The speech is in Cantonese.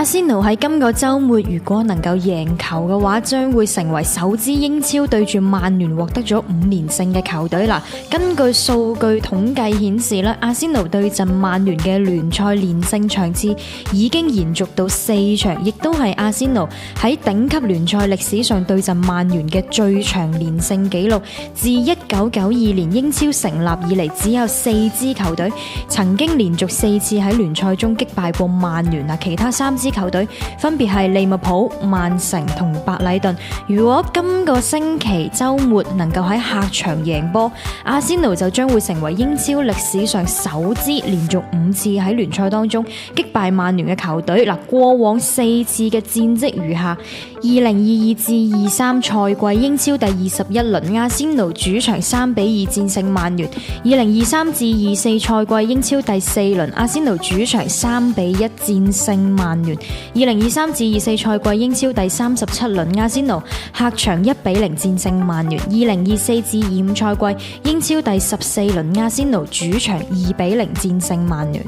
仙奴喺今個週末如果能夠贏球嘅話，將會成為首支英超對住曼聯獲得咗5連勝嘅球隊啦。根據數據統計顯示咧，阿仙奴對陣曼聯嘅聯賽連勝場次已經延續到4場，亦都係阿仙奴喺頂級聯賽歷史上對陣曼聯嘅最長連勝紀錄。自1992年英超成立以嚟，只有4支球隊曾經連續4次喺聯賽中擊敗過曼聯啊，其他3支球隊分別係利物浦、曼城同白禮頓。如果今個星期週末能夠喺客場贏波，阿仙奴就將會成為英超歷史上首支連續5次喺聯賽當中擊敗曼聯嘅球隊。過往4次嘅戰績如下：2022至23賽季英超第21輪，阿仙奴主場3-2戰勝曼聯；2023至24賽季英超第4輪，阿仙奴主場3-1戰勝曼聯；2023至24賽季英超第37輪，阿仙奴客場1-0戰勝曼聯；2024至25賽季英超第14輪，阿仙奴主場2-0戰勝曼聯。